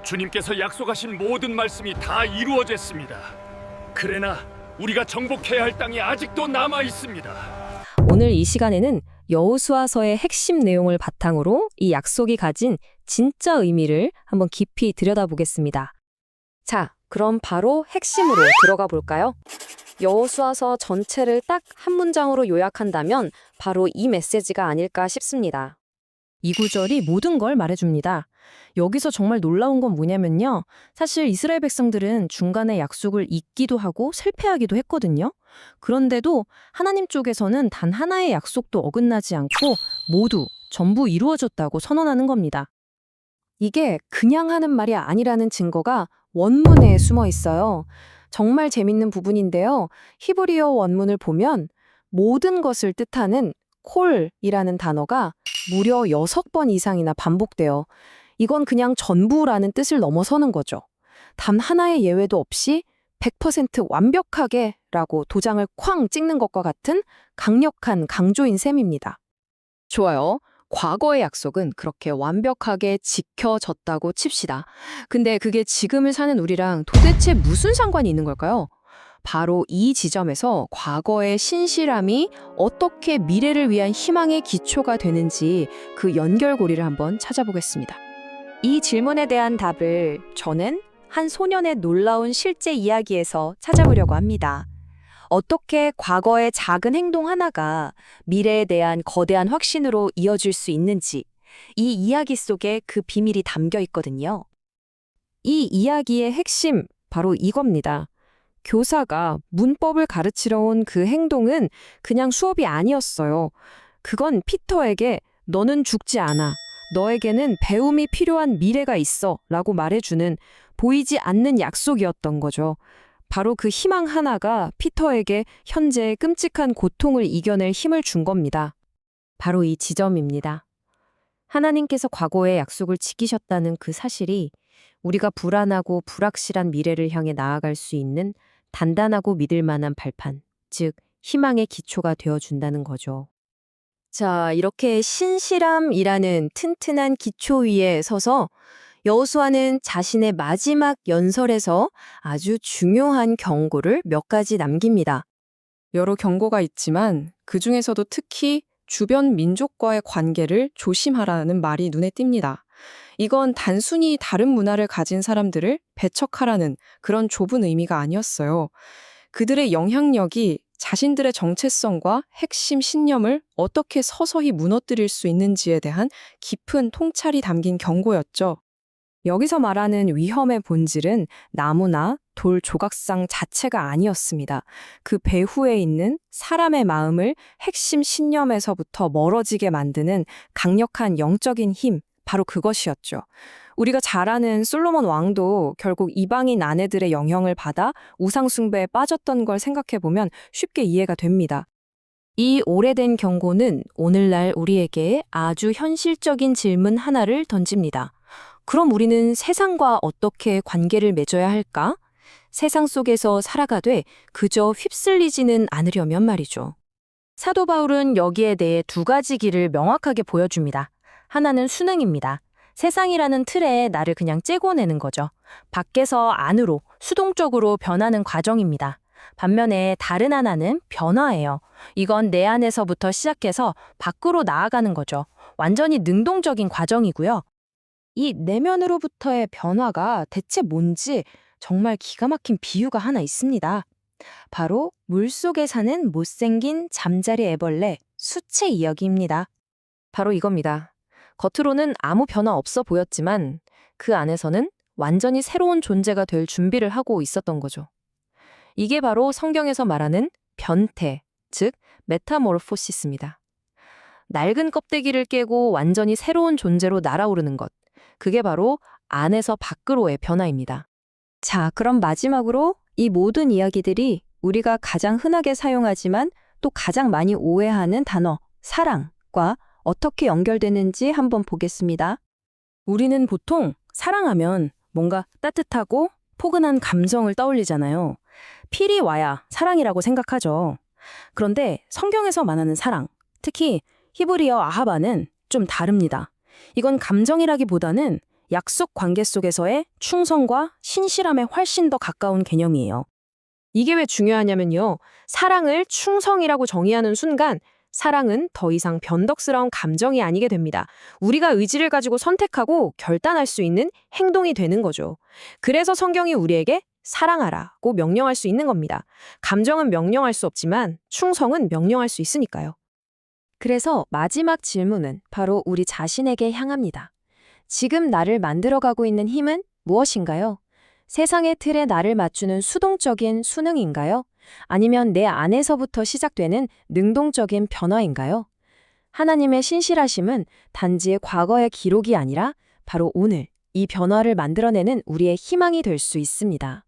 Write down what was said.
주님께서 약속하신 모든 말씀이 다 이루어졌습니다. 그러나 우리가 정복해야 할 땅이 아직도 남아 있습니다. 오늘 이 시간에는 여호수아서의 핵심 내용을 바탕으로 이 약속이 가진 진짜 의미를 한번 깊이 들여다보겠습니다. 자, 그럼 바로 핵심으로 들어가 볼까요? 여호수아서 전체를 딱 한 문장으로 요약한다면 바로 이 메시지가 아닐까 싶습니다. 이 구절이 모든 걸 말해줍니다. 여기서 정말 놀라운 건 뭐냐면요. 사실 이스라엘 백성들은 중간에 약속을 잊기도 하고 실패하기도 했거든요. 그런데도 하나님 쪽에서는 단 하나의 약속도 어긋나지 않고 모두 전부 이루어졌다고 선언하는 겁니다. 이게 그냥 하는 말이 아니라는 증거가 원문에 숨어 있어요. 정말 재밌는 부분인데요. 히브리어 원문을 보면 모든 것을 뜻하는 콜이라는 단어가 무려 6번 이상이나 반복돼요. 이건 그냥 전부라는 뜻을 넘어서는 거죠. 단 하나의 예외도 없이 100% 완벽하게 라고 도장을 쾅 찍는 것과 같은 강력한 강조인 셈입니다. 좋아요. 과거의 약속은 그렇게 완벽하게 지켜졌다고 칩시다. 근데 그게 지금을 사는 우리랑 도대체 무슨 상관이 있는 걸까요? 바로 이 지점에서 과거의 신실함이 어떻게 미래를 위한 희망의 기초가 되는지 그 연결고리를 한번 찾아보겠습니다. 이 질문에 대한 답을 저는 한 소년의 놀라운 실제 이야기에서 찾아보려고 합니다. 어떻게 과거의 작은 행동 하나가 미래에 대한 거대한 확신으로 이어질 수 있는지 이 이야기 속에 그 비밀이 담겨 있거든요. 이 이야기의 핵심 바로 이겁니다. 교사가 문법을 가르치러 온 그 행동은 그냥 수업이 아니었어요. 그건 피터에게 너는 죽지 않아. 너에게는 배움이 필요한 미래가 있어 라고 말해주는 보이지 않는 약속이었던 거죠. 바로 그 희망 하나가 피터에게 현재의 끔찍한 고통을 이겨낼 힘을 준 겁니다. 바로 이 지점입니다. 하나님께서 과거의 약속을 지키셨다는 그 사실이 우리가 불안하고 불확실한 미래를 향해 나아갈 수 있는 단단하고 믿을 만한 발판, 즉 희망의 기초가 되어준다는 거죠. 자, 이렇게 신실함이라는 튼튼한 기초 위에 서서 여호수아는 자신의 마지막 연설에서 아주 중요한 경고를 몇 가지 남깁니다. 여러 경고가 있지만 그중에서도 특히 주변 민족과의 관계를 조심하라는 말이 눈에 띕니다. 이건 단순히 다른 문화를 가진 사람들을 배척하라는 그런 좁은 의미가 아니었어요. 그들의 영향력이 자신들의 정체성과 핵심 신념을 어떻게 서서히 무너뜨릴 수 있는지에 대한 깊은 통찰이 담긴 경고였죠. 여기서 말하는 위험의 본질은 나무나 돌 조각상 자체가 아니었습니다. 그 배후에 있는 사람의 마음을 핵심 신념에서부터 멀어지게 만드는 강력한 영적인 힘, 바로 그것이었죠. 우리가 잘 아는 솔로몬 왕도 결국 이방인 아내들의 영향을 받아 우상숭배에 빠졌던 걸 생각해보면 쉽게 이해가 됩니다. 이 오래된 경고는 오늘날 우리에게 아주 현실적인 질문 하나를 던집니다. 그럼 우리는 세상과 어떻게 관계를 맺어야 할까? 세상 속에서 살아가되 그저 휩쓸리지는 않으려면 말이죠. 사도 바울은 여기에 대해 두 가지 길을 명확하게 보여줍니다. 하나는 순응입니다. 세상이라는 틀에 나를 그냥 째고내는 거죠. 밖에서 안으로 수동적으로 변하는 과정입니다. 반면에 다른 하나는 변화예요. 이건 내 안에서부터 시작해서 밖으로 나아가는 거죠. 완전히 능동적인 과정이고요. 이 내면으로부터의 변화가 대체 뭔지 정말 기가 막힌 비유가 하나 있습니다. 바로 물속에 사는 못생긴 잠자리 애벌레, 수채 이야기입니다. 바로 이겁니다. 겉으로는 아무 변화 없어 보였지만 그 안에서는 완전히 새로운 존재가 될 준비를 하고 있었던 거죠. 이게 바로 성경에서 말하는 변태, 즉 메타모르포시스입니다. 낡은 껍데기를 깨고 완전히 새로운 존재로 날아오르는 것. 그게 바로 안에서 밖으로의 변화입니다. 자, 그럼 마지막으로 이 모든 이야기들이 우리가 가장 흔하게 사용하지만 또 가장 많이 오해하는 단어, 사랑과 어떻게 연결되는지 한번 보겠습니다. 우리는 보통 사랑하면 뭔가 따뜻하고 포근한 감정을 떠올리잖아요. 필이 와야 사랑이라고 생각하죠. 그런데 성경에서 말하는 사랑, 특히 히브리어 아하바는 좀 다릅니다. 이건 감정이라기보다는 약속 관계 속에서의 충성과 신실함에 훨씬 더 가까운 개념이에요. 이게 왜 중요하냐면요. 사랑을 충성이라고 정의하는 순간 사랑은 더 이상 변덕스러운 감정이 아니게 됩니다. 우리가 의지를 가지고 선택하고 결단할 수 있는 행동이 되는 거죠. 그래서 성경이 우리에게 사랑하라고 명령할 수 있는 겁니다. 감정은 명령할 수 없지만 충성은 명령할 수 있으니까요. 그래서 마지막 질문은 바로 우리 자신에게 향합니다. 지금 나를 만들어가고 있는 힘은 무엇인가요? 세상의 틀에 나를 맞추는 수동적인 수능인가요? 아니면 내 안에서부터 시작되는 능동적인 변화인가요? 하나님의 신실하심은 단지 과거의 기록이 아니라 바로 오늘 이 변화를 만들어내는 우리의 희망이 될 수 있습니다.